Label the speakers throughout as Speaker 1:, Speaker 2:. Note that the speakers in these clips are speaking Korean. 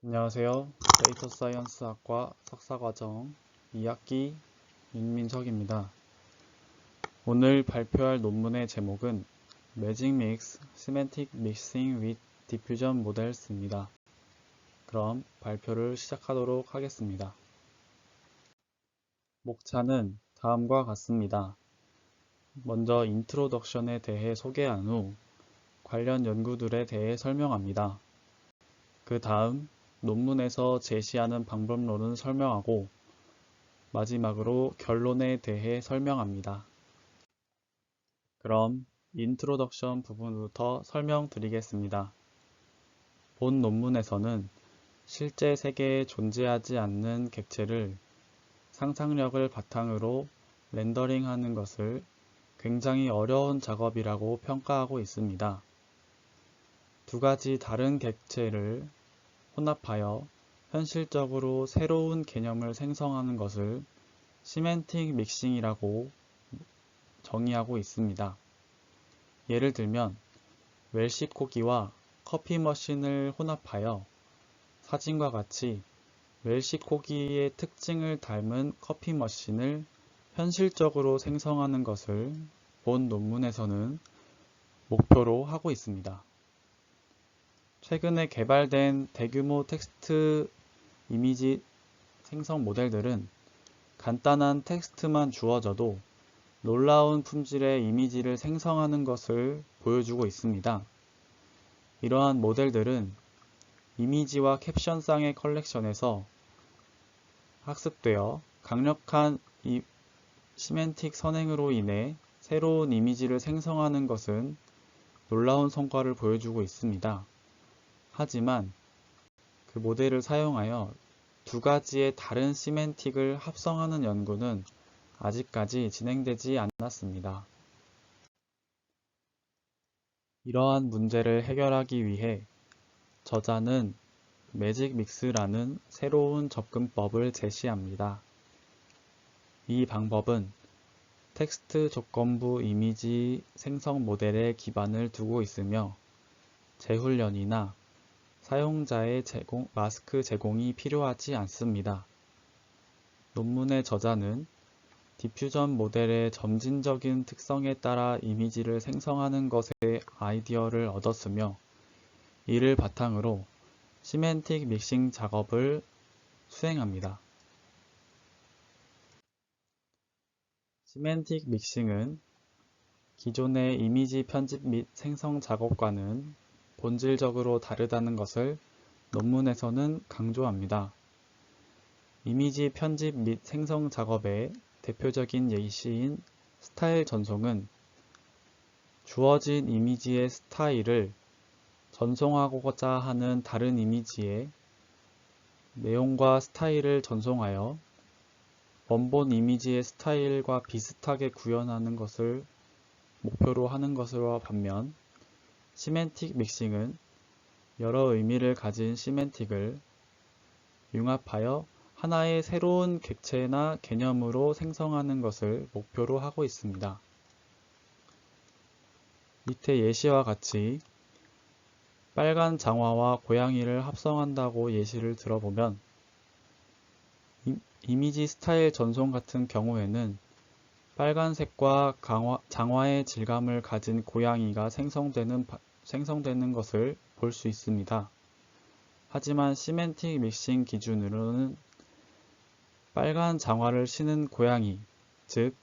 Speaker 1: 안녕하세요. 데이터 사이언스 학과 석사과정 2학기 윤민석입니다. 오늘 발표할 논문의 제목은 Magic Mix Semantic Mixing with Diffusion Models입니다. 그럼 발표를 시작하도록 하겠습니다. 목차는 다음과 같습니다. 먼저 인트로덕션에 대해 소개한 후 관련 연구들에 대해 설명합니다. 그 다음 논문에서 제시하는 방법론을 설명하고 마지막으로 결론에 대해 설명합니다. 그럼 인트로덕션 부분부터 설명드리겠습니다. 본 논문에서는 실제 세계에 존재하지 않는 객체를 상상력을 바탕으로 렌더링하는 것을 굉장히 어려운 작업이라고 평가하고 있습니다. 두 가지 다른 객체를 혼합하여 현실적으로 새로운 개념을 생성하는 것을 시멘틱 믹싱이라고 정의하고 있습니다. 예를 들면 웰시코기와 커피 머신을 혼합하여 사진과 같이 웰시코기의 특징을 닮은 커피 머신을 현실적으로 생성하는 것을 본 논문에서는 목표로 하고 있습니다. 최근에 개발된 대규모 텍스트 이미지 생성 모델들은 간단한 텍스트만 주어져도 놀라운 품질의 이미지를 생성하는 것을 보여주고 있습니다. 이러한 모델들은 이미지와 캡션상의 컬렉션에서 학습되어 강력한 시멘틱 선행으로 인해 새로운 이미지를 생성하는 것은 놀라운 성과를 보여주고 있습니다. 하지만 그 모델을 사용하여 두 가지의 다른 시멘틱을 합성하는 연구는 아직까지 진행되지 않았습니다. 이러한 문제를 해결하기 위해 저자는 매직 믹스라는 새로운 접근법을 제시합니다. 이 방법은 텍스트 조건부 이미지 생성 모델에 기반을 두고 있으며 재훈련이나 사용자의 마스크 제공이 필요하지 않습니다. 논문의 저자는 디퓨전 모델의 점진적인 특성에 따라 이미지를 생성하는 것에 아이디어를 얻었으며 이를 바탕으로 시멘틱 믹싱 작업을 수행합니다. 시멘틱 믹싱은 기존의 이미지 편집 및 생성 작업과는 본질적으로 다르다는 것을 논문에서는 강조합니다. 이미지 편집 및 생성 작업의 대표적인 예시인 스타일 전송은 주어진 이미지의 스타일을 전송하고자 하는 다른 이미지의 내용과 스타일을 전송하여 원본 이미지의 스타일과 비슷하게 구현하는 것을 목표로 하는 것으로 반면 시멘틱 믹싱은 여러 의미를 가진 시멘틱을 융합하여 하나의 새로운 객체나 개념으로 생성하는 것을 목표로 하고 있습니다. 밑에 예시와 같이 빨간 장화와 고양이를 합성한다고 예시를 들어보면 이미지 스타일 전송 같은 경우에는 빨간색과 장화의 질감을 가진 고양이가 생성되는 것을 볼 수 있습니다. 하지만 시멘틱 믹싱 기준으로는 빨간 장화를 신은 고양이, 즉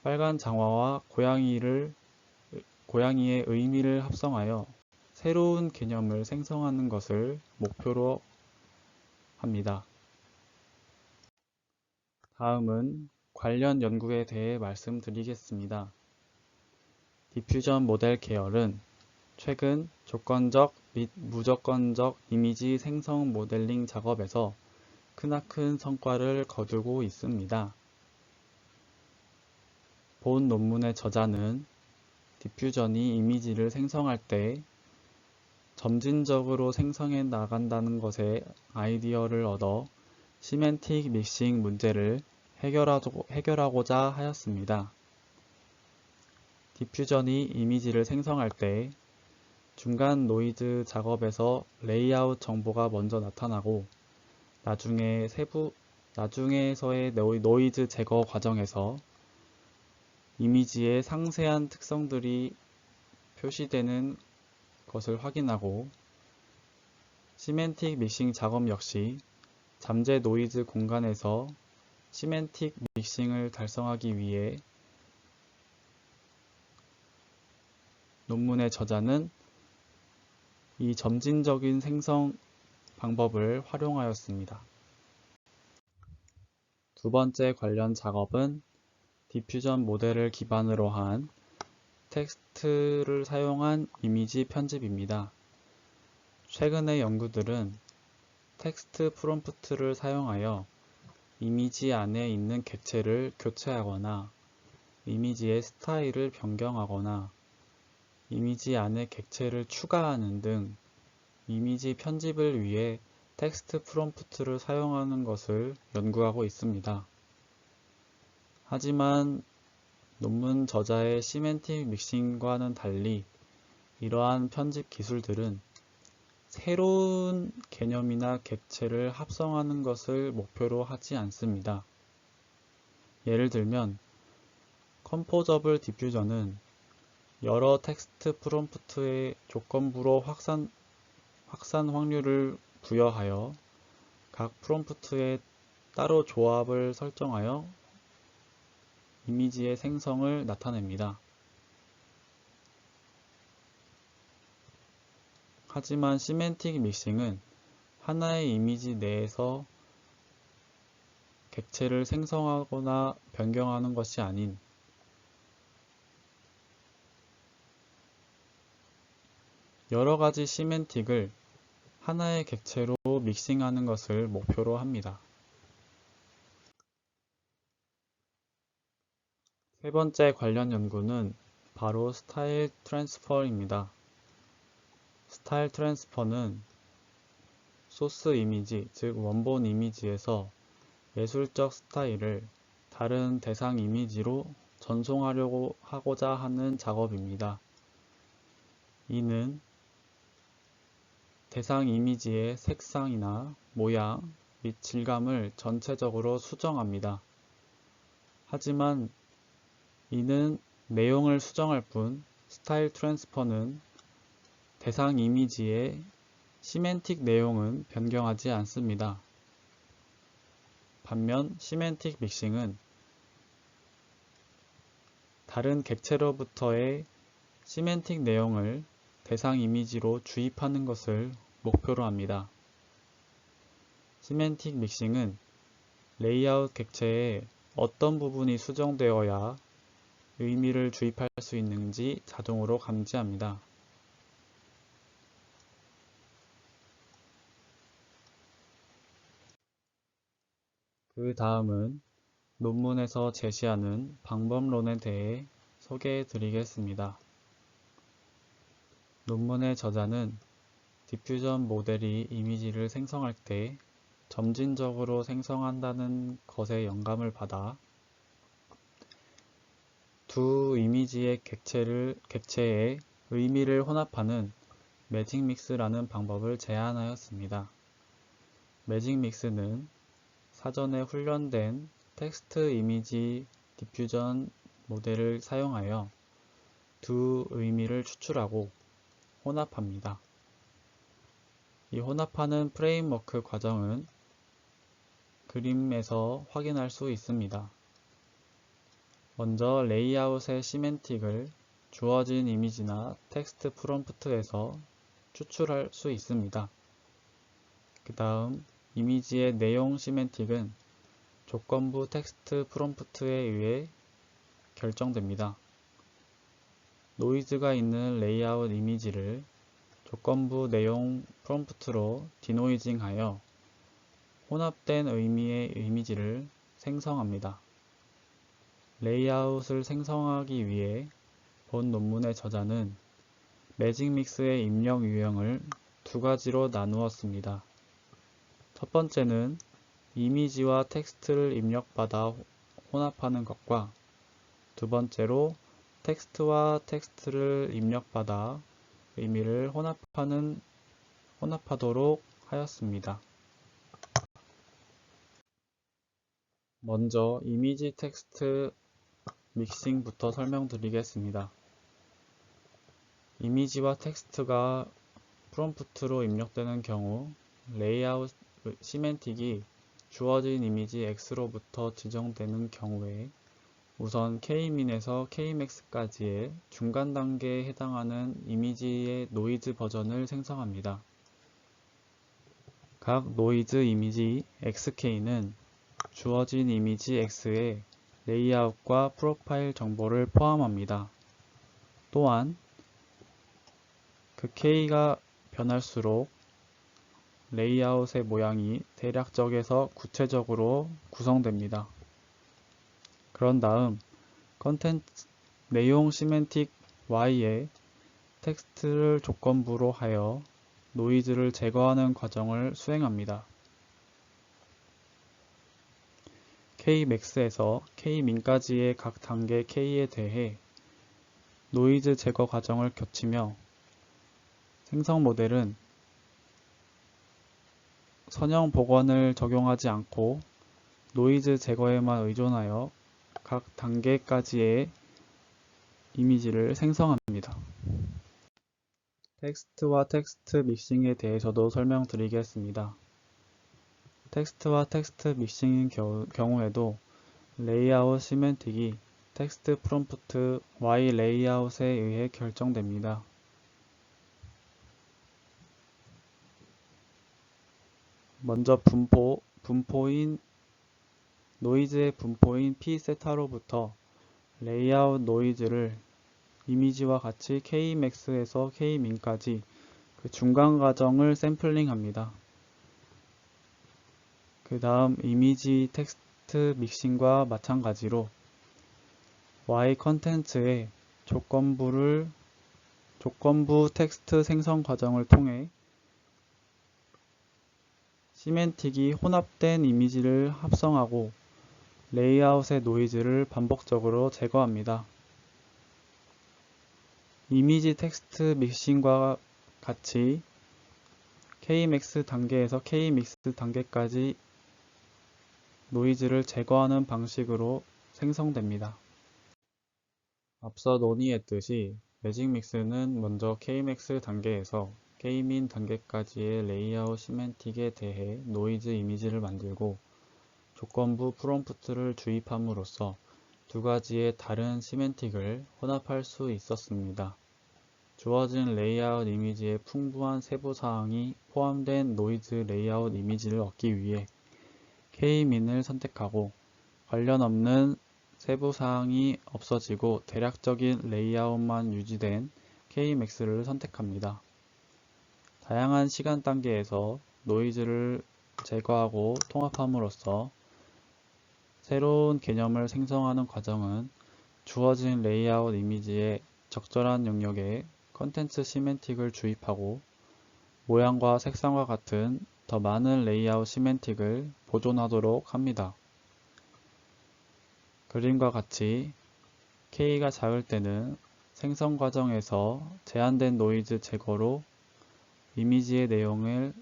Speaker 1: 빨간 장화와 고양이의 의미를 합성하여 새로운 개념을 생성하는 것을 목표로 합니다. 다음은 관련 연구에 대해 말씀드리겠습니다. 디퓨전 모델 계열은 최근 조건적 및 무조건적 이미지 생성 모델링 작업에서 크나큰 성과를 거두고 있습니다. 본 논문의 저자는 디퓨전이 이미지를 생성할 때 점진적으로 생성해 나간다는 것에 아이디어를 얻어 시멘틱 믹싱 문제를 해결하고자 하였습니다. 디퓨전이 이미지를 생성할 때 중간 노이즈 작업에서 레이아웃 정보가 먼저 나타나고 나중에서의 노이즈 제거 과정에서 이미지의 상세한 특성들이 표시되는 것을 확인하고 시멘틱 믹싱 작업 역시 잠재 노이즈 공간에서 시멘틱 믹싱을 달성하기 위해 논문의 저자는 이 점진적인 생성 방법을 활용하였습니다. 두 번째 관련 작업은 디퓨전 모델을 기반으로 한 텍스트를 사용한 이미지 편집입니다. 최근의 연구들은 텍스트 프롬프트를 사용하여 이미지 안에 있는 객체를 교체하거나 이미지의 스타일을 변경하거나 이미지 안에 객체를 추가하는 등 이미지 편집을 위해 텍스트 프롬프트를 사용하는 것을 연구하고 있습니다. 하지만 논문 저자의 시멘틱 믹싱과는 달리 이러한 편집 기술들은 새로운 개념이나 객체를 합성하는 것을 목표로 하지 않습니다. 예를 들면 컴포저블 디퓨전은 여러 텍스트 프롬프트의 조건부로 확산 확률을 부여하여 각 프롬프트에 따로 조합을 설정하여 이미지의 생성을 나타냅니다. 하지만 시멘틱 믹싱은 하나의 이미지 내에서 객체를 생성하거나 변경하는 것이 아닌 여러 가지 시멘틱을 하나의 객체로 믹싱하는 것을 목표로 합니다. 세 번째 관련 연구는 바로 스타일 트랜스퍼입니다. 스타일 트랜스퍼는 소스 이미지, 즉 원본 이미지에서 예술적 스타일을 다른 대상 이미지로 전송하려고 하고자 하는 작업입니다. 이는 대상 이미지의 색상이나 모양 및 질감을 전체적으로 수정합니다. 하지만 이는 내용을 수정할 뿐 스타일 트랜스퍼는 대상 이미지의 시멘틱 내용은 변경하지 않습니다. 반면 시멘틱 믹싱은 다른 객체로부터의 시멘틱 내용을 대상 이미지로 주입하는 것을 목표로 합니다. 시멘틱 믹싱은 레이아웃 객체의 어떤 부분이 수정되어야 의미를 주입할 수 있는지 자동으로 감지합니다. 그 다음은 논문에서 제시하는 방법론에 대해 소개해 드리겠습니다. 논문의 저자는 디퓨전 모델이 이미지를 생성할 때 점진적으로 생성한다는 것에 영감을 받아 두 이미지의 객체의 의미를 혼합하는 매직 믹스라는 방법을 제안하였습니다. 매직 믹스는 사전에 훈련된 텍스트 이미지 디퓨전 모델을 사용하여 두 의미를 추출하고 혼합합니다. 이 혼합하는 프레임워크 과정은 그림에서 확인할 수 있습니다. 먼저 레이아웃의 시멘틱을 주어진 이미지나 텍스트 프롬프트에서 추출할 수 있습니다. 그 다음 이미지의 내용 시멘틱은 조건부 텍스트 프롬프트에 의해 결정됩니다. 노이즈가 있는 레이아웃 이미지를 조건부 내용 프롬프트로 디노이징하여 혼합된 의미의 이미지를 생성합니다. 레이아웃을 생성하기 위해 본 논문의 저자는 매직 믹스의 입력 유형을 두 가지로 나누었습니다. 첫 번째는 이미지와 텍스트를 입력받아 혼합하는 것과 두 번째로 텍스트와 텍스트를 입력받아 의미를 혼합하도록 하였습니다. 먼저 이미지 텍스트 믹싱부터 설명드리겠습니다. 이미지와 텍스트가 프롬프트로 입력되는 경우 레이아웃 시멘틱이 주어진 이미지 X로부터 지정되는 경우에 우선 K민에서 Kmax까지의 중간 단계에 해당하는 이미지의 노이즈 버전을 생성합니다. 각 노이즈 이미지 XK는 주어진 이미지 X의 레이아웃과 프로파일 정보를 포함합니다. 또한 그 K가 변할수록 레이아웃의 모양이 대략적에서 구체적으로 구성됩니다. 그런 다음 컨텐츠 내용 시멘틱 Y에 텍스트를 조건부로 하여 노이즈를 제거하는 과정을 수행합니다. Kmax에서 Kmin까지의 각 단계 K에 대해 노이즈 제거 과정을 거치며 생성 모델은 선형 복원을 적용하지 않고 노이즈 제거에만 의존하여 각 단계까지의 이미지를 생성합니다. 텍스트와 텍스트 믹싱에 대해서도 설명드리겠습니다. 텍스트와 텍스트 믹싱인 경우에도 레이아웃 시멘틱이 텍스트 프롬프트 Y 레이아웃에 의해 결정됩니다. 먼저 노이즈의 분포인 P세타로부터 레이아웃 노이즈를 이미지와 같이 Kmax에서 Kmin까지 그 중간 과정을 샘플링합니다. 그 다음 이미지 텍스트 믹싱과 마찬가지로 Y 컨텐츠의 조건부 텍스트 생성 과정을 통해 시멘틱이 혼합된 이미지를 합성하고 레이아웃의 노이즈를 반복적으로 제거합니다. 이미지 텍스트 믹싱과 같이 Kmax 단계에서 Kmix 단계까지 노이즈를 제거하는 방식으로 생성됩니다. 앞서 논의했듯이 매직 믹스는 먼저 Kmax 단계에서 Kmin 단계까지의 레이아웃 시멘틱에 대해 노이즈 이미지를 만들고 조건부 프롬프트를 주입함으로써 두 가지의 다른 시멘틱을 혼합할 수 있었습니다. 주어진 레이아웃 이미지의 풍부한 세부사항이 포함된 노이즈 레이아웃 이미지를 얻기 위해 K민을 선택하고 관련 없는 세부사항이 없어지고 대략적인 레이아웃만 유지된 Kmax를 선택합니다. 다양한 시간 단계에서 노이즈를 제거하고 통합함으로써 새로운 개념을 생성하는 과정은 주어진 레이아웃 이미지의 적절한 영역에 컨텐츠 시멘틱을 주입하고 모양과 색상과 같은 더 많은 레이아웃 시멘틱을 보존하도록 합니다. 그림과 같이 K가 작을 때는 생성 과정에서 제한된 노이즈 제거로 이미지의 내용을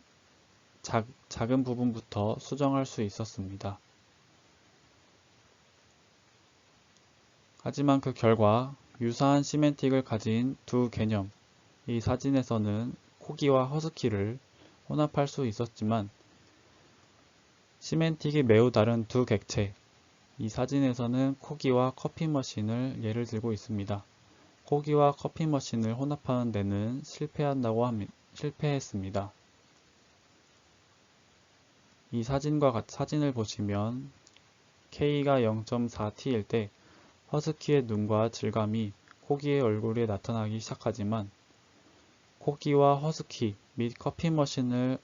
Speaker 1: 작은 부분부터 수정할 수 있었습니다. 하지만 그 결과 유사한 시멘틱을 가진 두 개념, 이 사진에서는 코기와 허스키를 혼합할 수 있었지만 시멘틱이 매우 다른 두 객체, 이 사진에서는 코기와 커피머신을 예를 들고 있습니다. 코기와 커피머신을 혼합하는 데는 실패했습니다. 이 사진을 보시면 K가 0.4t일 때 허스키의 눈과 질감이 코기의 얼굴에 나타나기 시작하지만 코기와 허스키 및 커피머신을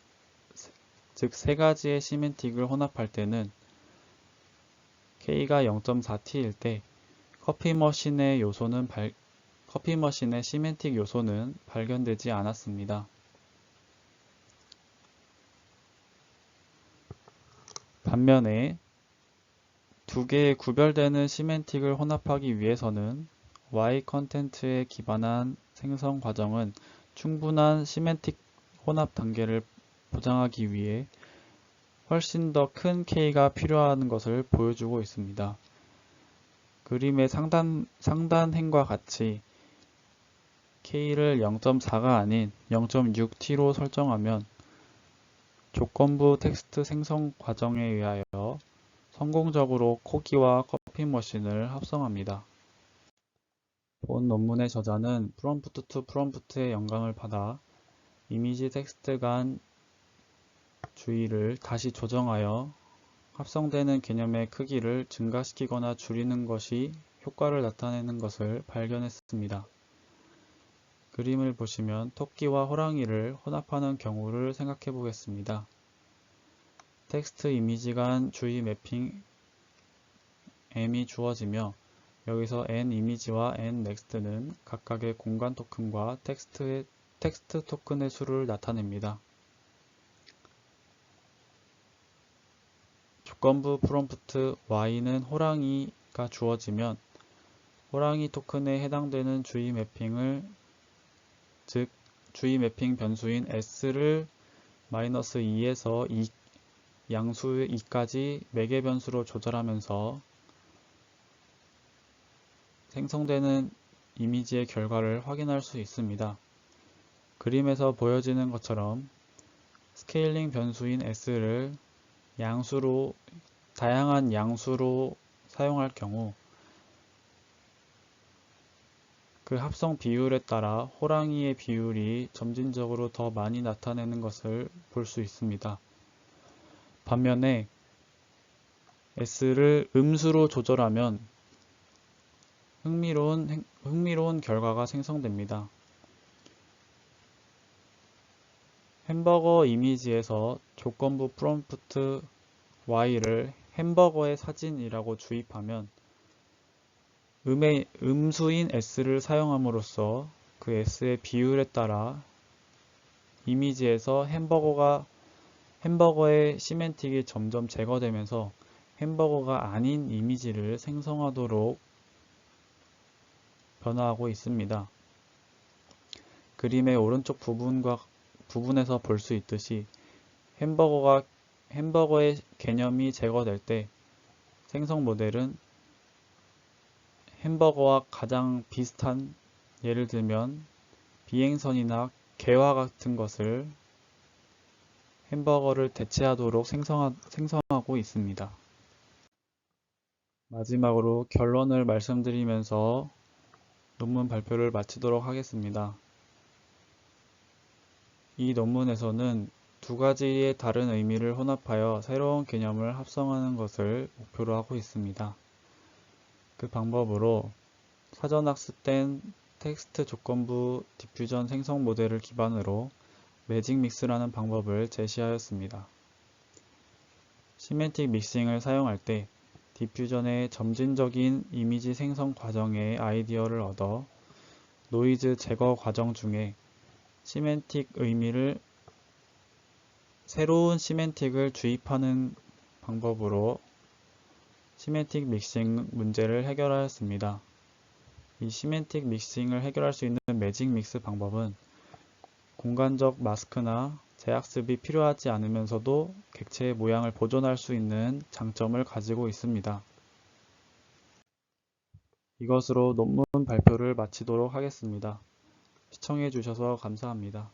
Speaker 1: 즉 세 가지의 시멘틱을 혼합할 때는 K가 0.4t일 때 커피머신의 시멘틱 요소는 발견되지 않았습니다. 반면에 두 개의 구별되는 시멘틱을 혼합하기 위해서는 Y 컨텐츠에 기반한 생성 과정은 충분한 시멘틱 혼합 단계를 보장하기 위해 훨씬 더 큰 K가 필요한 것을 보여주고 있습니다. 그림의 상단행과 같이 K를 0.4가 아닌 0.6T로 설정하면 조건부 텍스트 생성 과정에 의하여 성공적으로 코기와 커피 머신을 합성합니다. 본 논문의 저자는 프롬프트 투 프롬프트의 영감을 받아 이미지 텍스트 간 주의를 다시 조정하여 합성되는 개념의 크기를 증가시키거나 줄이는 것이 효과를 나타내는 것을 발견했습니다. 그림을 보시면 토끼와 호랑이를 혼합하는 경우를 생각해 보겠습니다. 텍스트 이미지 간 주의 매핑 M이 주어지며 여기서 N 이미지와 N 넥스트는 각각의 공간 토큰과 텍스트 토큰의 수를 나타냅니다. 조건부 프롬프트 Y는 호랑이가 주어지면 호랑이 토큰에 해당되는 주의 매핑을 즉 주의 매핑 변수인 S를 -2에서 2, 양수 2까지 매개 변수로 조절하면서 생성되는 이미지의 결과를 확인할 수 있습니다. 그림에서 보여지는 것처럼 스케일링 변수인 S를 다양한 양수로 사용할 경우 그 합성 비율에 따라 호랑이의 비율이 점진적으로 더 많이 나타내는 것을 볼 수 있습니다. 반면에 S를 음수로 조절하면 흥미로운 결과가 생성됩니다. 햄버거 이미지에서 조건부 프롬프트 Y를 햄버거의 사진이라고 주입하면 음수인 S를 사용함으로써 그 S의 비율에 따라 이미지에서 햄버거의 시멘틱이 점점 제거되면서 햄버거가 아닌 이미지를 생성하도록 변화하고 있습니다. 그림의 오른쪽 부분에서 볼 수 있듯이 햄버거의 개념이 제거될 때 생성 모델은 햄버거와 가장 비슷한, 예를 들면 비행선이나 개와 같은 것을 햄버거를 대체하도록 생성하고 있습니다. 마지막으로 결론을 말씀드리면서 논문 발표를 마치도록 하겠습니다. 이 논문에서는 두 가지의 다른 의미를 혼합하여 새로운 개념을 합성하는 것을 목표로 하고 있습니다. 그 방법으로 사전 학습된 텍스트 조건부 디퓨전 생성 모델을 기반으로 매직 믹스라는 방법을 제시하였습니다. 시멘틱 믹싱을 사용할 때 디퓨전의 점진적인 이미지 생성 과정의 아이디어를 얻어 노이즈 제거 과정 중에 새로운 시멘틱을 주입하는 방법으로 시멘틱 믹싱 문제를 해결하였습니다. 이 시멘틱 믹싱을 해결할 수 있는 매직 믹스 방법은 공간적 마스크나 재학습이 필요하지 않으면서도 객체의 모양을 보존할 수 있는 장점을 가지고 있습니다. 이것으로 논문 발표를 마치도록 하겠습니다. 시청해 주셔서 감사합니다.